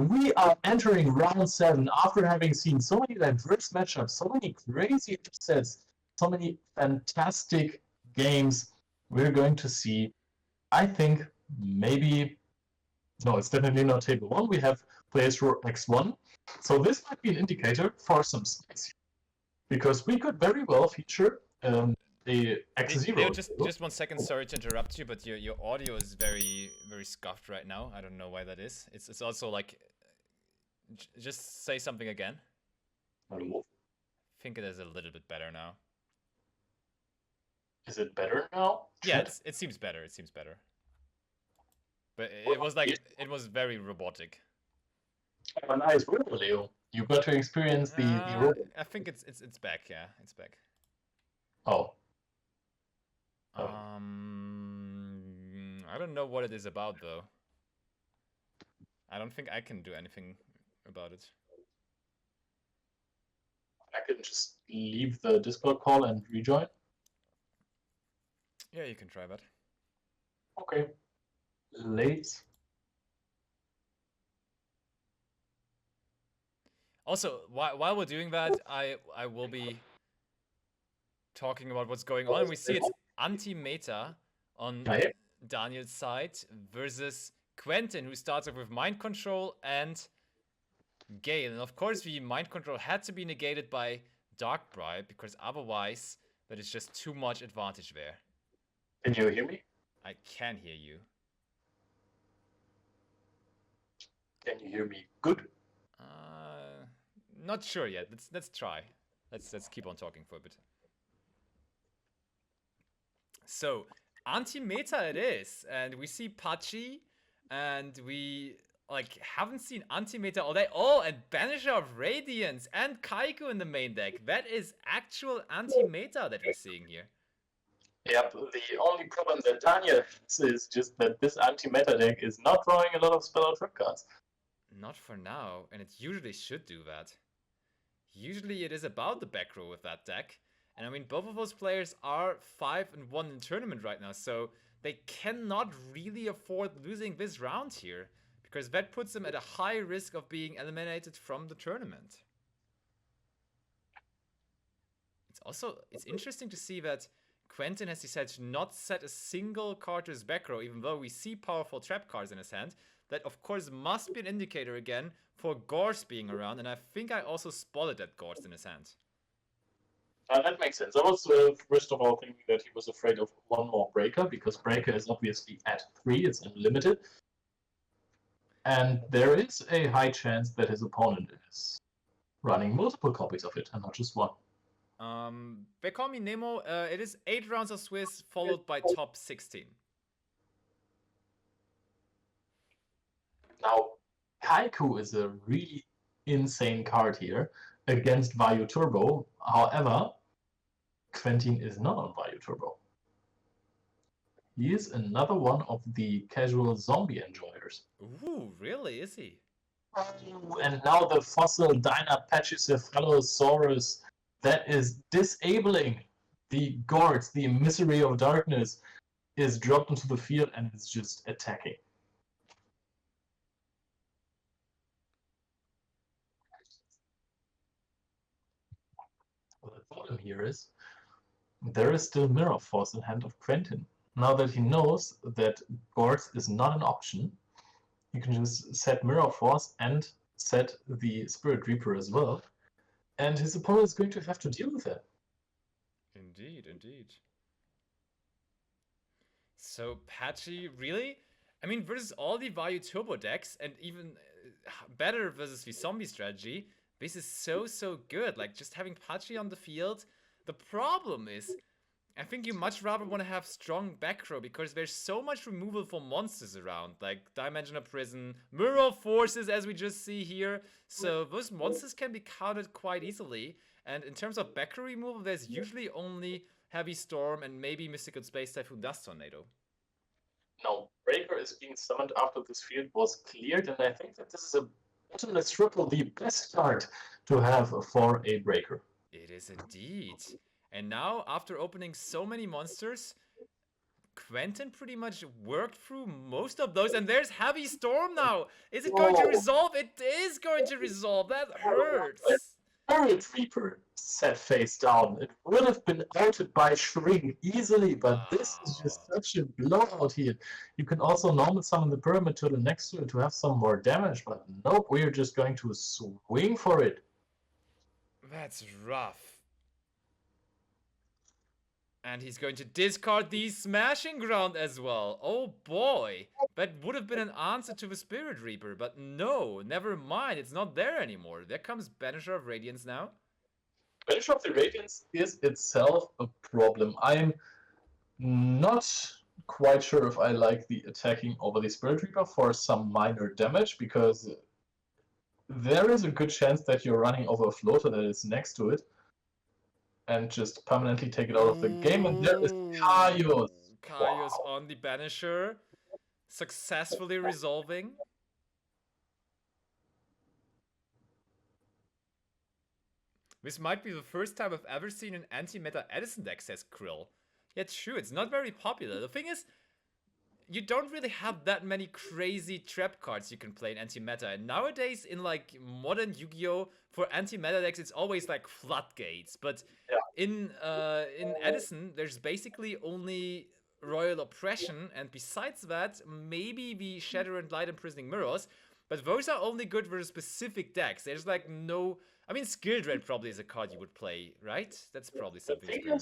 we are entering round 7 after having seen so many diverse matchups, so many crazy upsets, so many fantastic games. We're going to see, I think, maybe. No, it's definitely not table 1. We have players for X1. So this might be an indicator for some spice. Because we could very well feature the X0. Leo, just 1 second. Sorry to interrupt you, but your audio is very scuffed right now. I don't know why that is. It's also like, just say something again. Hello? I think it is a little bit better now. Is it better now? Yeah, it seems better. It seems better. But it was like, it was very robotic. Have a nice roll, Leo. You got to experience the roll. I think it's back. Yeah, it's back. Oh. I don't know what it is about though. I don't think I can do anything about it. I can just leave the Discord call and rejoin. Yeah, you can try that. Okay. Late. Also, while we're doing that, I will be talking about what's going on. We see it's anti-meta on Daniel's side versus Quentin, who starts off with Mind Control and Gale. And of course, the Mind Control had to be negated by Dark Bribe, because otherwise, that is just too much advantage there. Can you hear me? I can hear you. Can you hear me good? Not sure yet. Let's try. Let's keep on talking for a bit. So, anti-meta it is, and we see Pachi, and we haven't seen anti-meta all day. Oh, and Banisher of Radiance and Kaiku in the main deck. That is actual anti-meta that we're seeing here. Yep, the only problem that Daniel has is just that this anti-meta deck is not drawing a lot of spell out trap cards. Not for now, and it usually should do that. Usually it is about the back row with that deck. And I mean, both of those players are 5-1 in tournament right now, so they cannot really afford losing this round here, because that puts them at a high risk of being eliminated from the tournament. It's interesting to see that Quentin has decided to not set a single card to his back row, even though we see powerful trap cards in his hand. That, of course, must be an indicator again for Gorse being around, and I think I also spotted that Gorse in his hand. That makes sense. I was, first of all, thinking that he was afraid of one more Breaker, because Breaker is obviously at 3, it's unlimited. And there is a high chance that his opponent is running multiple copies of it, and not just one. They call me Nemo. It is 8 rounds of Swiss, followed by top 16. Now, Kaiku is a really insane card here against Vayu Turbo. However, Quentin is not on Vayu Turbo. He is another one of the casual zombie enjoyers. Ooh, really? Is he? And now the fossil Dynapachycephalosaurus that is disabling the guards, the emissary of darkness, is dropped into the field and is just attacking. Well, the problem here is there is still Mirror Force in hand of Quentin. Now that he knows that guards is not an option, you can just set Mirror Force and set the Spirit Reaper as well. And his opponent is going to have to deal with it. Indeed, indeed. So, Patchy, really? I mean, versus all the Vayu Turbo decks, and even better versus the zombie strategy, this is so good. Like, just having Patchy on the field. The problem is, I think you much rather want to have strong back row, because there's so much removal for monsters around, like Dimensional Prison, Mirror Forces, as we just see here. So those monsters can be countered quite easily. And in terms of back row removal, there's usually only Heavy Storm and maybe Mystical Space Typhoon Dust Tornado. No, Breaker is being summoned after this field was cleared, and I think that this is a bottomless triple, the best card to have for a Breaker. It is indeed. And now, after opening so many monsters, Quentin pretty much worked through most of those, and there's Heavy Storm now. Is it going to Whoa! resolve? It is going to resolve. That hurts. Turret Reaper set face down. It would have been outed by Shring easily, but this is just Oh, such a blowout here. You can also normal summon the Pyramid Turtle next to it to have some more damage, but nope, we're just going to swing for it. that's rough. And he's going to discard the Smashing Ground as well. Oh boy. That would have been an answer to the Spirit Reaper, but no, never mind. It's not there anymore. There comes Banisher of Radiance now. Banisher of the Radiance is itself a problem. I'm not quite sure if I like the attacking over the Spirit Reaper for some minor damage, because there is a good chance that you're running over a floater that is next to it and just permanently take it out of the game. And there is Kaios. Kaios on the Banisher, successfully resolving. This might be the first time I've ever seen an anti-meta Edison deck, says Krill. Yeah, true, it's not very popular. The thing is, you don't really have that many crazy trap cards you can play in anti-meta. And nowadays, in like modern Yu-Gi-Oh, for anti-meta decks, it's always like floodgates. But in Edison, there's basically only Royal Oppression, and besides that, maybe the Shatter and Light Imprisoning Mirrors. But those are only good for specific decks. There's like no... I mean, Skill Drain probably is a card you would play, right? That's probably something.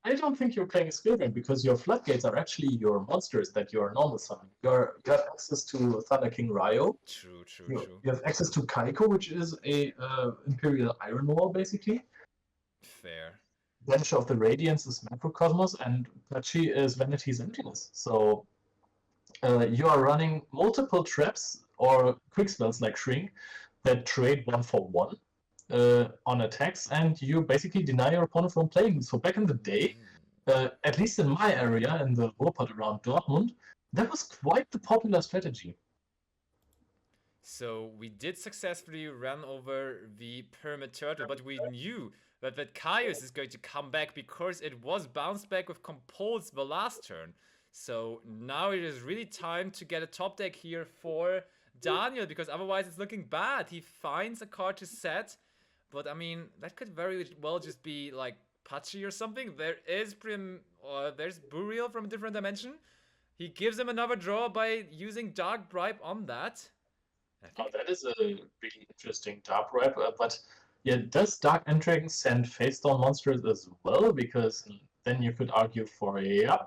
I don't think you're playing a skill drain, because your floodgates are actually your monsters that you are normal summoning. You have access to Thunder King Ryo. True. You have access to Kaiko, which is a Imperial Iron Wall, basically. Fair. Banisher of the Radiance is Macrocosmos, and Pachi is Vanity's Emptiness. So you are running multiple traps or quick spells like Shrink that trade 1-for-1. On attacks, and you basically deny your opponent from playing. So back in the day, at least in my area, in the Ruhrpott around Dortmund, that was quite the popular strategy. So we did successfully run over the Pyramid Turtle, but we knew that Kaios is going to come back because it was bounced back with Compulse the last turn. So now it is really time to get a top deck here for Daniel, because otherwise it's looking bad. He finds a card to set, but I mean, that could very well just be like Pachi or something. There is there's Burial from a different dimension. He gives him another draw by using Dark Bribe on that. Oh, that is a really interesting Dark Bribe, but yeah, does Dark Endragon send face down monsters as well? Because then you could argue for,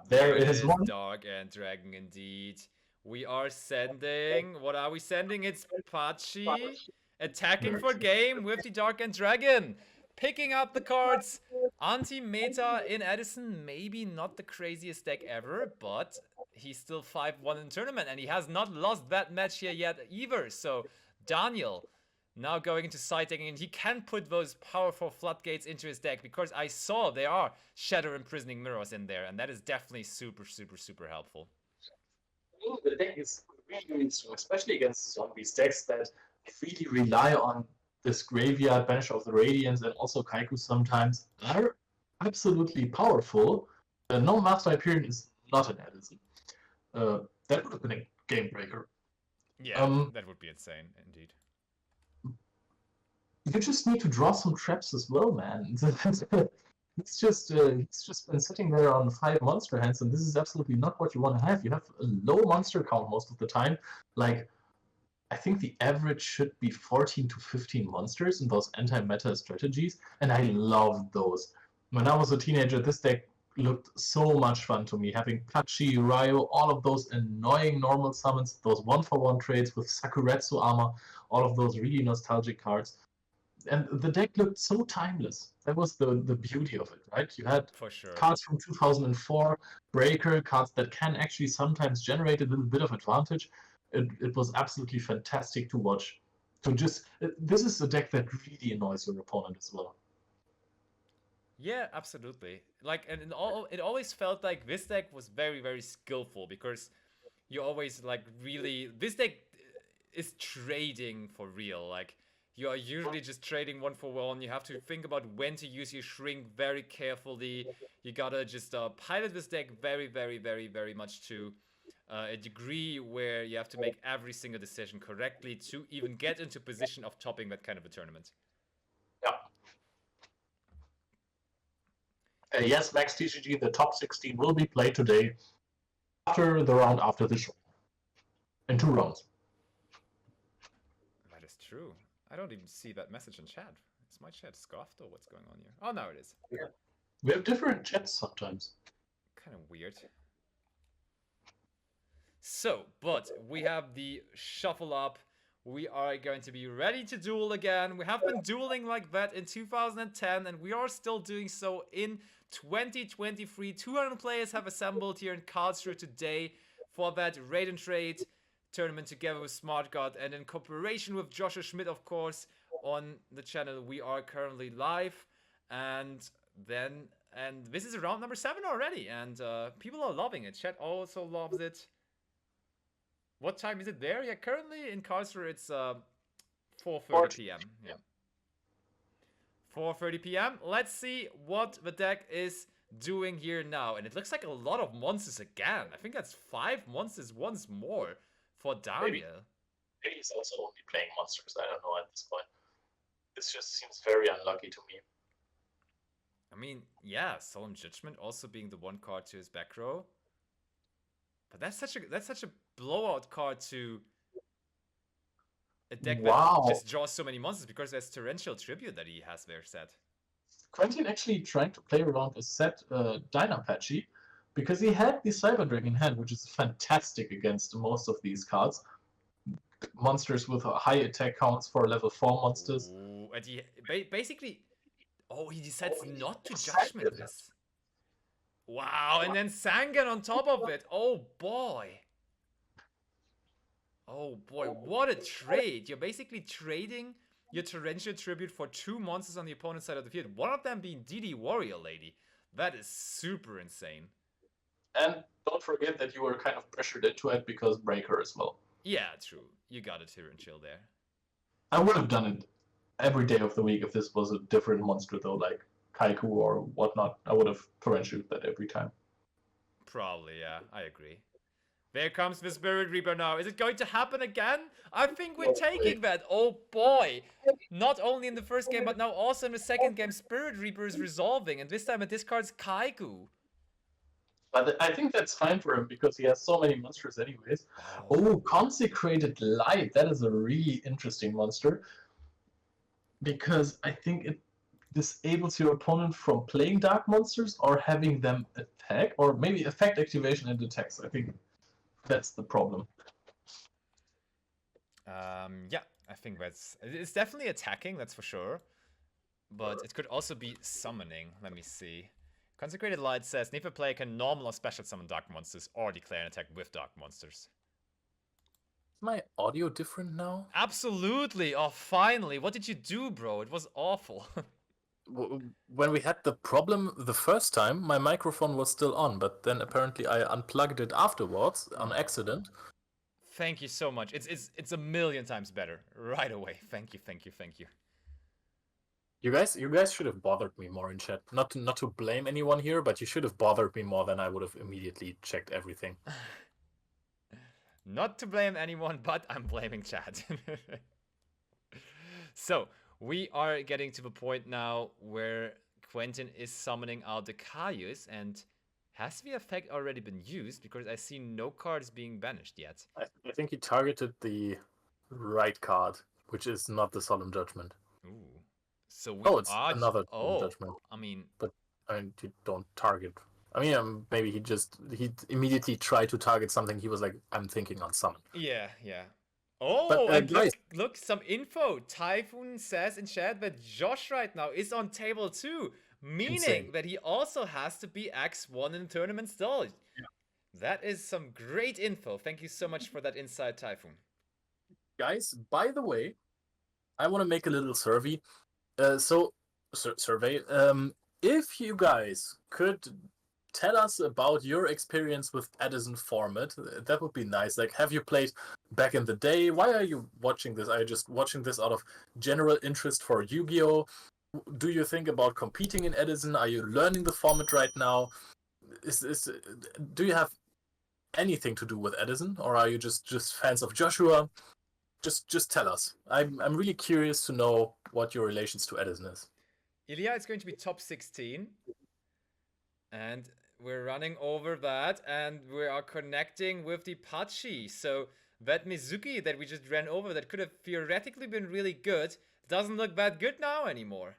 there is one. Dark Endragon indeed. We are sending, what are we sending? It's Pachi. Attacking for game with the Dark Endragon. Picking up the cards. Anti-meta in Edison. Maybe not the craziest deck ever, but he's still 5-1 in tournament, and he has not lost that match here yet either. So Daniel now going into side decking, and he can put those powerful floodgates into his deck, because I saw there are Shatter Imprisoning Mirrors in there, and that is definitely super helpful. The deck is really strong, especially against zombies decks that really rely on this graveyard, Banisher of the Radiance, and also Kaiku sometimes, are absolutely powerful. No Master Hyperion is not an Edison. That would have been a game breaker. Yeah, that would be insane, indeed. You just need to draw some traps as well, man. It's just been sitting there on 5 monster hands, and this is absolutely not what you want to have. You have a low monster count most of the time. Like, I think the average should be 14 to 15 monsters in those anti-meta strategies, and I loved those. When I was a teenager, this deck looked so much fun to me, having Pachi, Ryo, all of those annoying normal summons, those 1-for-1 trades with Sakuretsu armor, all of those really nostalgic cards. And the deck looked so timeless. That was the beauty of it, right? You had for sure cards from 2004, Breaker, cards that can actually sometimes generate a little bit of advantage. It was absolutely fantastic to watch. This is a deck that really annoys your opponent as well. Yeah, absolutely. Like, and it always felt like this deck was very skillful, because you always like really, this deck is trading for real. Like, you are usually just trading one for one. You have to think about when to use your shrink very carefully. You gotta just pilot this deck very, very, very, very much to a degree where you have to make every single decision correctly to even get into position of topping that kind of a tournament. Yeah. Yes, Max TCG, the top 16 will be played today after the round after the show. In 2 rounds. That is true. I don't even see that message in chat. Is my chat scuffed or what's going on here? Oh, now it is. Yeah. We have different chats sometimes. Kind of weird. So, but we have the shuffle up. We are going to be ready to duel again. We have been dueling like that in 2010, and we are still doing so in 2023. 200 players have assembled here in Karlsruhe today for that raid and trade tournament together with SmartGod, and in cooperation with Joshua Schmidt, of course, on the channel. We are currently live, and this is round number 7 already, and people are loving it. Chat also loves it. What time is it there? Yeah, currently in Karlsruhe it's 4:30 p.m. Yeah. 4:30 p.m. Let's see what the deck is doing here now. And it looks like a lot of monsters again. I think that's 5 monsters once more for Daniel. Maybe he's also only playing monsters. I don't know at this point. This just seems very unlucky to me. I mean, yeah, Solemn Judgment also being the 1 card to his back row. But that's such a blowout card to a deck that just draws so many monsters because there's Torrential Tribute that he has there set. Quentin actually trying to play around a set Dynapachi because he had the Cyber Dragon in hand, which is fantastic against most of these cards. Monsters with high attack counts for level 4 monsters. Ooh, and he basically... Oh, he decides not to Judgment this. Wow, and then Sangan on top of it. Oh boy. Oh boy, what a trade. You're basically trading your Torrential Tribute for 2 monsters on the opponent's side of the field. One of them being DD Warrior Lady. That is super insane. And don't forget that you were kind of pressured into it because Breaker as well. Yeah, true. You got a Torrential there. I would have done it every day of the week if this was a different monster though, like Kaiku or whatnot. I would have Torrential that every time. Probably, yeah. I agree. There comes the Spirit Reaper now. Is it going to happen again? I think we're taking that. Oh boy. Not only in the first game, but now also in the second game, Spirit Reaper is resolving. And this time it discards Kaiku. But I think that's fine for him because he has so many monsters anyways. Oh, Consecrated Light. That is a really interesting monster. Because I think it disables your opponent from playing dark monsters or having them attack. Or maybe effect activation and attacks. I think that's the problem. Yeah, I think it's definitely attacking, that's for sure. But it could also be summoning. Let me see. Consecrated Light says, neither player can normal or special summon dark monsters or declare an attack with dark monsters. Is my audio different now? Absolutely! Oh, finally! What did you do, bro? It was awful. When we had the problem the first time, my microphone was still on, but then apparently I unplugged it afterwards on accident. Thank you so much. It's a million times better right away. Thank you, thank you, thank you. You guys should have bothered me more in chat. Not to blame anyone here, but you should have bothered me more than I would have immediately checked everything. Not to blame anyone, but I'm blaming chat. So, we are getting to the point now where Quentin is summoning out the Caius, and has the effect already been used? Because I see no cards being banished yet. I think he targeted the right card, which is not the Solemn Judgment. Ooh. So we it's another Solemn Judgment. I mean... But you don't target... I mean, maybe he immediately tried to target something. He was like, I'm thinking on summon. Yeah. Oh, but, and look, some info. Typhoon says in chat that Josh right now is on table 2, meaning that he also has to be X1 in the tournament still. Yeah. That is some great info. Thank you so much for that insight, Typhoon. Guys, by the way, I want to make a little survey. Survey. If you guys could tell us about your experience with Edison format. That would be nice. Like, have you played back in the day? Why are you watching this? Are you just watching this out of general interest for Yu-Gi-Oh? Do you think about competing in Edison? Are you learning the format right now? Do you have anything to do with Edison, or are you just fans of Joshua? Just tell us. I'm really curious to know what your relations to Edison is. Ilya is going to be top 16. And we're running over that, and we are connecting with the Pachi. So that Mizuki that we just ran over, that could have theoretically been really good, doesn't look that good now anymore.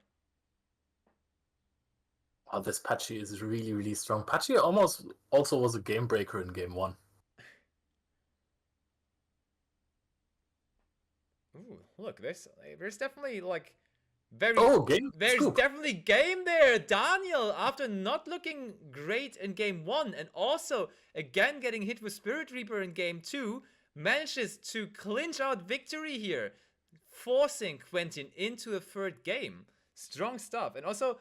Oh, this Pachi is really, really strong. Pachi almost also was a game breaker in game 1. Ooh, look, there's definitely like there's scoop. definitely game there. Daniel, after not looking great in game 1 and also again getting hit with Spirit Reaper in game 2, manages to clinch out victory here, forcing Quentin into a third game. Strong stuff. And also,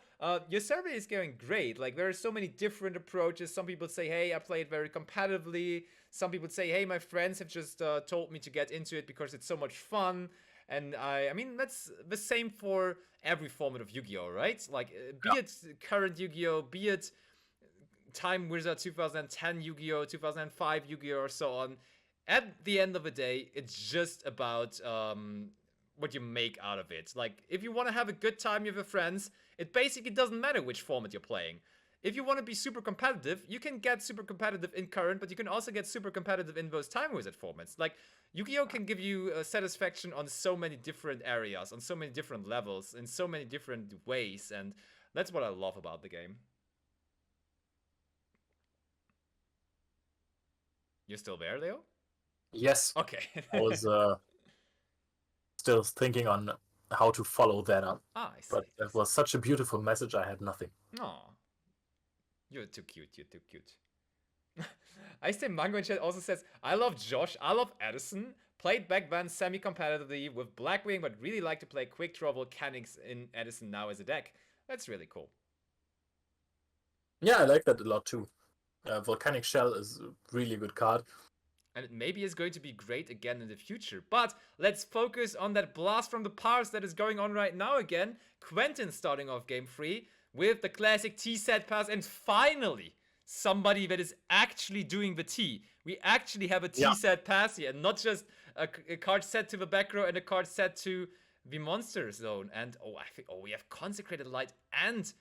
your survey is going great. Like, there are so many different approaches. Some people say, hey, I played very competitively. Some people say, hey, my friends have just told me to get into it because it's so much fun. And I mean, that's the same for every format of Yu-Gi-Oh, right? Like, be it current Yu-Gi-Oh, be it Time Wizard 2010 Yu-Gi-Oh, 2005 Yu-Gi-Oh, or so on. At the end of the day, it's just about what you make out of it. Like, if you want to have a good time with your friends, it basically doesn't matter which format you're playing. If you want to be super competitive, you can get super competitive in current, but you can also get super competitive in those Time Wizard formats. Like, Yu-Gi-Oh can give you satisfaction on so many different areas, on so many different levels, in so many different ways, and that's what I love about the game. You're still there, Leo? Yes. Okay. I was still thinking on how to follow that up. I see. But that was such a beautiful message, I had nothing. Aw. You're too cute, you're too cute. I say Mango in chat also says, I love Josh, I love Edison. Played back then semi-competitively with Blackwing, but really like to play quick draw volcanics in Edison now as a deck. That's really cool. Yeah, I like that a lot too. Volcanic Shell is a really good card. And it maybe is going to be great again in the future. But let's focus on that blast from the past that is going on right now again. Quentin starting off game 3 with the classic T-set pass, and finally somebody that is actually doing the T. We actually have a T-set pass here, and not just a card set to the back row and a card set to the monster zone. And I think we have Consecrated Light and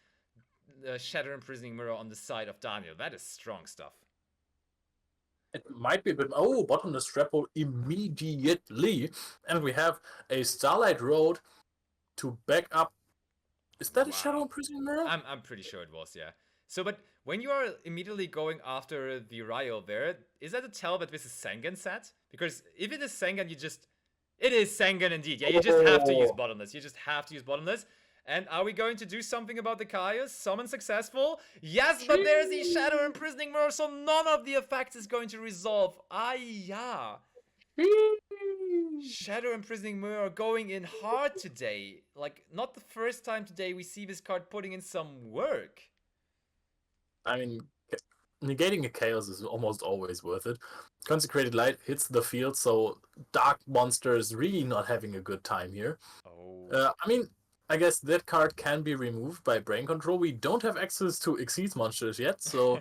the Shatter Imprisoning Mirror on the side of Daniel. That is strong stuff. It might be a bit... Oh, Bottomless Trap Hole immediately. And we have a Starlight Road to back up. Is that a Shadow Imprisoning Mirror? I'm pretty sure it was, yeah. So, but when you are immediately going after the Ryo there, is that a tell that this is Sengen set? Because if it is Sengen, it is Sengen indeed. Yeah, you just have to use Bottomless. You just have to use Bottomless. And are we going to do something about the Kaios? Summon successful? Yes, but there's the Shadow Imprisoning Mirror, so none of the effects is going to resolve. Yeah. Shadow Imprisoning Mirror going in hard today. Like, not the first time today we see this card putting in some work. I mean, negating a Chaos is almost always worth it. Consecrated Light hits the field, so Dark Monster is really not having a good time here. I mean, I guess that card can be removed by Brain Control. We don't have access to Exceed monsters yet, so...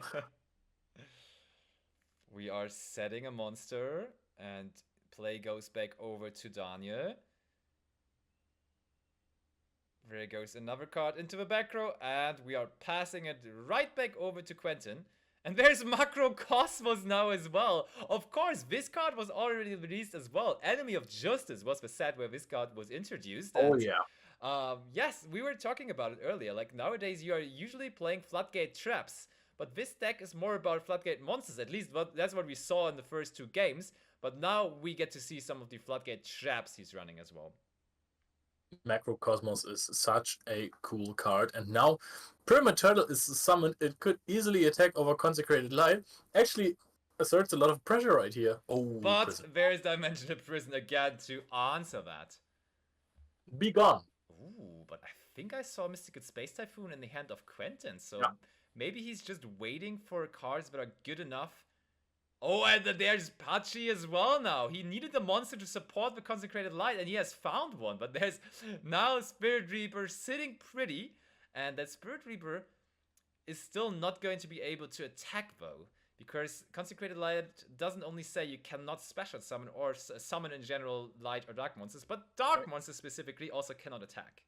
We are setting a monster, and play goes back over to Daniel. There goes another card into the back row, and we are passing it right back over to Quentin. And there's Macro Cosmos now as well. Of course, this card was already released as well. Enemy of Justice was the set where this card was introduced. And, yes, we were talking about it earlier. Like, nowadays you are usually playing Floodgate Traps. But this deck is more about Floodgate Monsters. At least that's what we saw in the first 2 games. But now we get to see some of the Floodgate Traps he's running as well. Macrocosmos is such a cool card, and now Pyramid Turtle is summoned. It could easily attack over Consecrated Light. Actually asserts a lot of pressure right here. But prison. There's Dimensional Prison again to answer that. Be gone. Ooh, but I think I saw Mystical Space Typhoon in the hand of Quentin, so maybe he's just waiting for cards that are good enough. Oh, and there's Pachi as well now. He needed the monster to support the Consecrated Light, and he has found one. But there's now Spirit Reaper sitting pretty, and that Spirit Reaper is still not going to be able to attack, though. Because Consecrated Light doesn't only say you cannot special summon or summon in general light or dark monsters, but dark monsters specifically also cannot attack.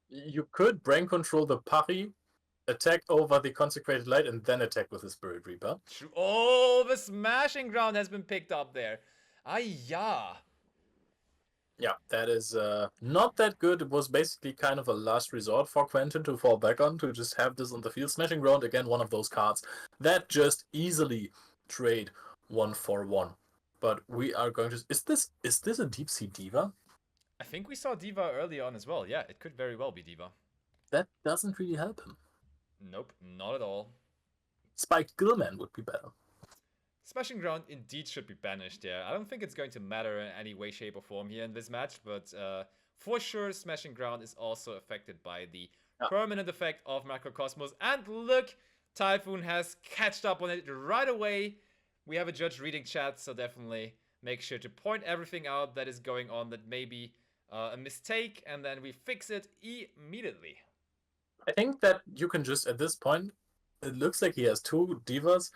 You could brain control the Pari, attack over the Consecrated Light, and then attack with the Spirit Reaper. True. Oh, the Smashing Ground has been picked up there. Yeah. Yeah, that is not that good. It was basically kind of a last resort for Quentin to fall back on, to just have this on the field. Smashing Ground, again, one of those cards that just easily trade 1-for-1. But we are going to... Is this a Deep Sea Diva? I think we saw Diva early on as well. Yeah, it could very well be Diva. That doesn't really help him. Nope, not at all. Spiked Gillman would be better. Smashing Ground indeed should be banished, yeah. I don't think it's going to matter in any way, shape, or form here in this match, but for sure, Smashing Ground is also affected by the permanent effect of Macrocosmos. And look, Typhoon has catched up on it right away. We have a judge reading chat, so definitely make sure to point everything out that is going on that may be a mistake, and then we fix it immediately. I think that you can just, at this point, it looks like he has two Divas.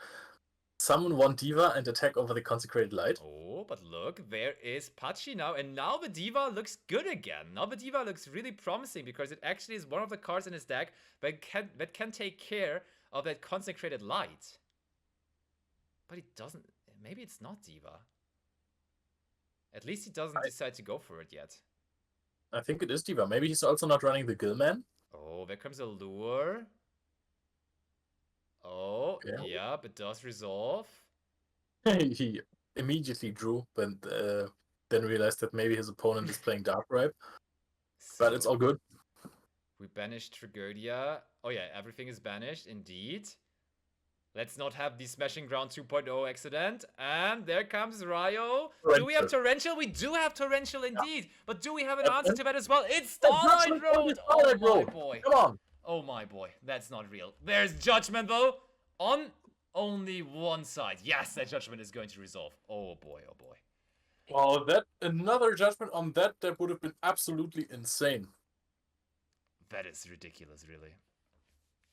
Summon one Diva and attack over the Consecrated Light. Oh, but look, there is Pachi now, and now the Diva looks good again. Now the Diva looks really promising because it actually is one of the cards in his deck that can take care of that Consecrated Light. But he doesn't. Maybe it's not Diva. At least he doesn't decide to go for it yet. I think it is Diva. Maybe he's also not running the Gillman. Oh, there comes a lure. Oh, yeah, but does resolve. He immediately drew, but then realized that maybe his opponent is playing Dark Ripe. But it's all good. We banished Tragödia. Oh yeah, everything is banished, indeed. Let's not have the Smashing Ground 2.0 accident. And there comes Ryo. Do we have Torrential? We do have Torrential indeed. But do we have an answer to that as well? It's Starlight Road! Oh my boy. Come on. Oh my boy, that's not real. There's Judgment though, on only one side. Yes, that Judgment is going to resolve. Oh boy, oh boy. Wow, that another Judgment on that would have been absolutely insane. That is ridiculous, really.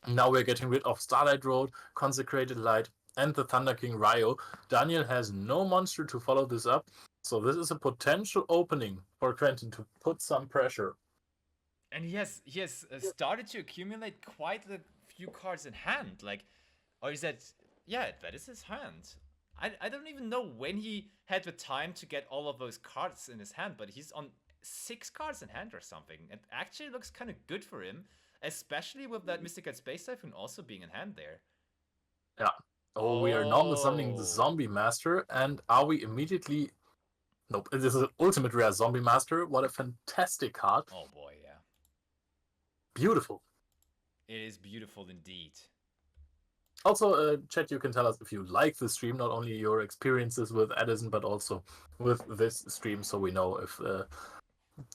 Now we're getting rid of Starlight Road, Consecrated Light, and the Thunder King Ryo. Daniel has no monster to follow this up, so this is a potential opening for Quentin to put some pressure. And he has started to accumulate quite a few cards in hand. Like, or is that... Yeah, that is his hand. I don't even know when he had the time to get all of those cards in his hand, but he's on 6 cards in hand or something. It actually looks kind of good for him, especially with that Mystical Space Typhoon also being in hand there. Yeah. Oh, we are normal summoning the Zombie Master, and are we immediately... Nope, this is an ultimate rare Zombie Master. What a fantastic card. Oh boy, yeah. Beautiful. It is beautiful indeed. Also, chat, you can tell us if you like the stream, not only your experiences with Edison, but also with this stream, so we know if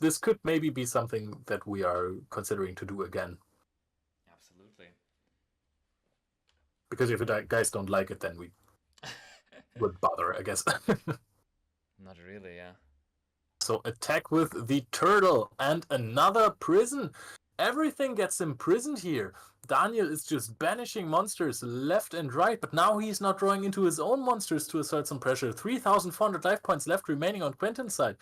this could maybe be something that we are considering to do again. Absolutely. Because if you guys don't like it, then we would bother, I guess. Not really, yeah. So attack with the turtle and another prison. Everything gets imprisoned here. Daniel is just banishing monsters left and right, but now he's not drawing into his own monsters to assert some pressure. 3,400 life points left remaining on Quentin's side.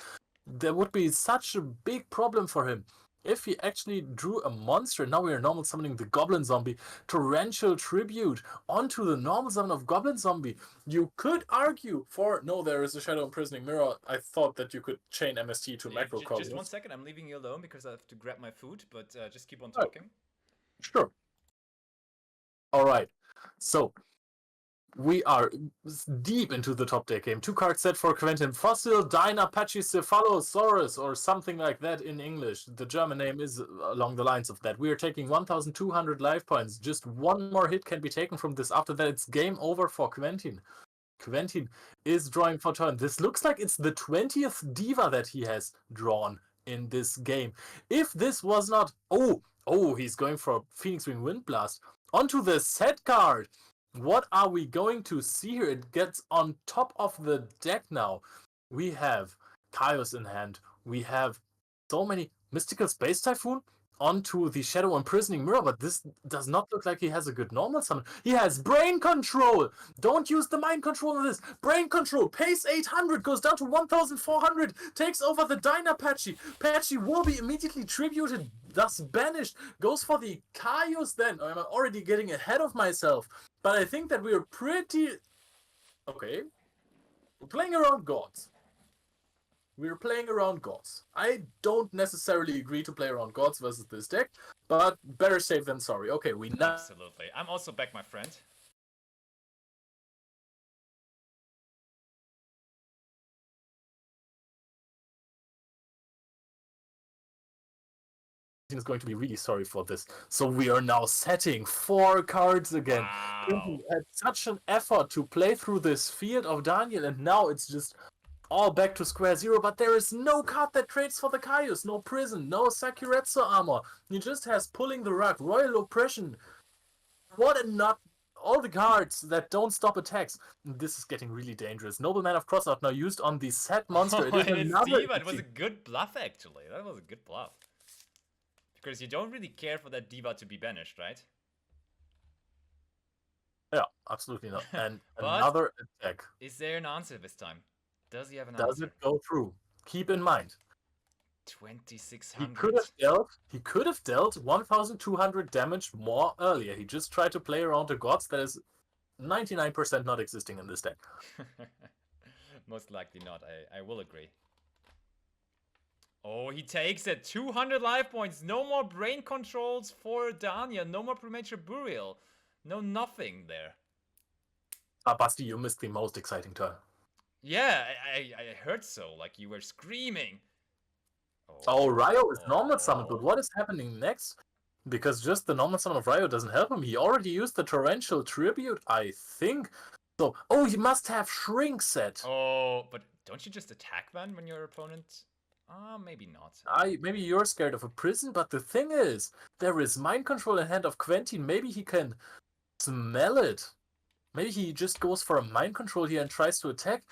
There would be such a big problem for him if he actually drew a monster. Now we are normal summoning the Goblin Zombie. Torrential Tribute onto the normal summon of Goblin Zombie. You could argue for... No, there is a Shadow Imprisoning Mirror. I thought that you could chain MST to Macrocosmos. Just 1 second, I'm leaving you alone because I have to grab my food, but just keep on talking. Sure. Alright, so we are deep into the top deck game. 2 card set for Quentin. Fossil Dynapachicephalosaurus, or something like that in English. The German name is along the lines of that. We are taking 1,200 life points. Just one more hit can be taken from this. After that, it's game over for Quentin. Quentin is drawing for turn. This looks like it's the 20th Diva that he has drawn in this game. If this was not... Oh, he's going for Phoenix Wing Wind Blast. Onto the set card. What are we going to see here? It gets on top of the deck now. We have Chaos in hand. We have so many Mystical Space Typhoon onto the Shadow Imprisoning Mirror, but this does not look like he has a good normal summon. He has Brain Control! Don't use the Mind Control on this! Brain Control! Pace 800 goes down to 1400, takes over the Dyna Patchy. Patchy will be immediately tributed, thus banished. Goes for the Chaos then. I'm already getting ahead of myself, but I think that we are pretty... Okay. We're playing around gods. We're playing around gods. I don't necessarily agree to play around gods versus this deck, but better safe than sorry. Okay, we now... Absolutely. I'm also back, my friend. is going to be really sorry for this. So we are now setting 4 cards again. Wow. We had such an effort to play through this field of Daniel, and now it's just all back to square zero, but there is no card that trades for the Kaius, no Prison, no Sakuretsu armor. He just has Pulling the Rug, Royal Oppression. What a nut. All the cards that don't stop attacks. This is getting really dangerous. Nobleman of Crossout now used on the set monster. Oh, It is and it's another... Diva. It was a good bluff, actually. That was a good bluff. Because you don't really care for that Diva to be banished, right? Yeah, absolutely not. And But another attack. is there an answer this time? Does he have an Does answer? it go through? Keep in mind, 2600. he could have dealt 1200 damage more earlier. He just tried to play around the gods that is 99% not existing in this deck. Most likely not. I will agree. Oh, he takes it. 200 life points. No more brain controls for Dania. No more premature burial. No nothing there. Basti, you missed the most exciting turn. Yeah, I heard so. Like you were screaming. Oh, Ryo is normal summoned, but what is happening next? Because just the normal summon of Ryo doesn't help him. He already used the Torrential Tribute, I think. So, oh, he must have Shrink set. Oh, but don't you just attack then when your opponent... maybe not. Maybe you're scared of a prison, but the thing is, there is Mind Control in hand of Quentin. Maybe he can smell it. Maybe he just goes for a Mind Control here and tries to attack.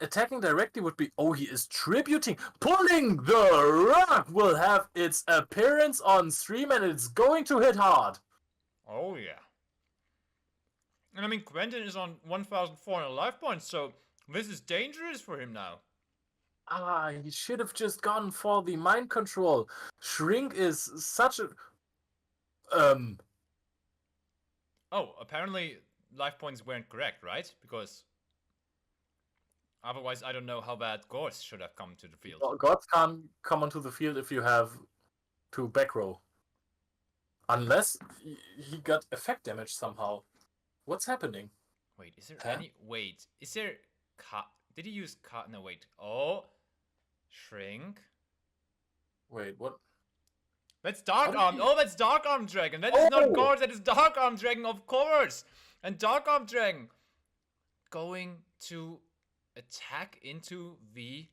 Attacking directly would be... Oh, he is tributing. Pulling the Rug will have its appearance on stream, and it's going to hit hard. Oh, yeah. And I mean, Quentin is on 1,400 life points, so this is dangerous for him now. He should have just gone for the Mind Control. Shrink is such a... Oh, apparently life points weren't correct, right? Because otherwise I don't know how bad Gorse should have come to the field. Well, gods can't come onto the field if you have 2 back row. Unless he got effect damage somehow. What's happening? Wait, is there any... Wait, is there... Did he use... No, wait. Oh... Shrink. Wait, what? That's Dark Arm. Oh, that's Dark Arm Dragon. That is not Gorse, that is Dark Arm Dragon, of course. And Dark Arm Dragon going to attack into the...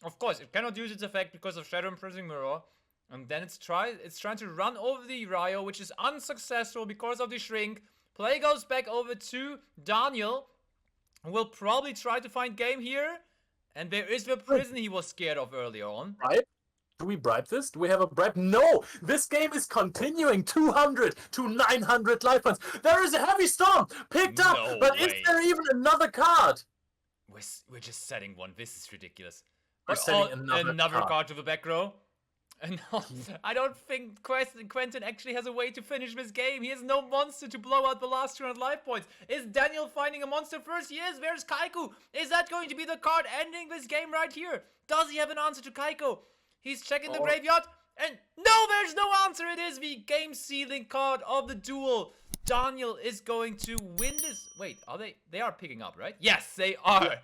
Of course, it cannot use its effect because of Shadow Imprisoning Mirror. And then it's trying to run over the Ryo, which is unsuccessful because of the Shrink. Play goes back over to Daniel, who will probably try to find game here. And there is the prison he was scared of earlier on. Bribe? Do we bribe this? Do we have a bribe? No! This game is continuing 200 to 900 life points. There is a heavy storm picked up, No but way. is there even another card? We're just setting one. This is ridiculous. We're setting another card to the back row. And I don't think Quentin actually has a way to finish this game. He has no monster to blow out the last 200 life points. Is Daniel finding a monster first? Yes, where's Kaiku? Is that going to be the card ending this game right here? Does he have an answer to Kaiku? He's checking the graveyard. And no, there's no answer. It is the game-sealing card of the duel. Daniel is going to win this. Wait, are they? They are picking up, right? Yes, they are.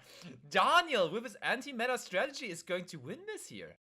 Daniel, with his anti-meta strategy, is going to win this here.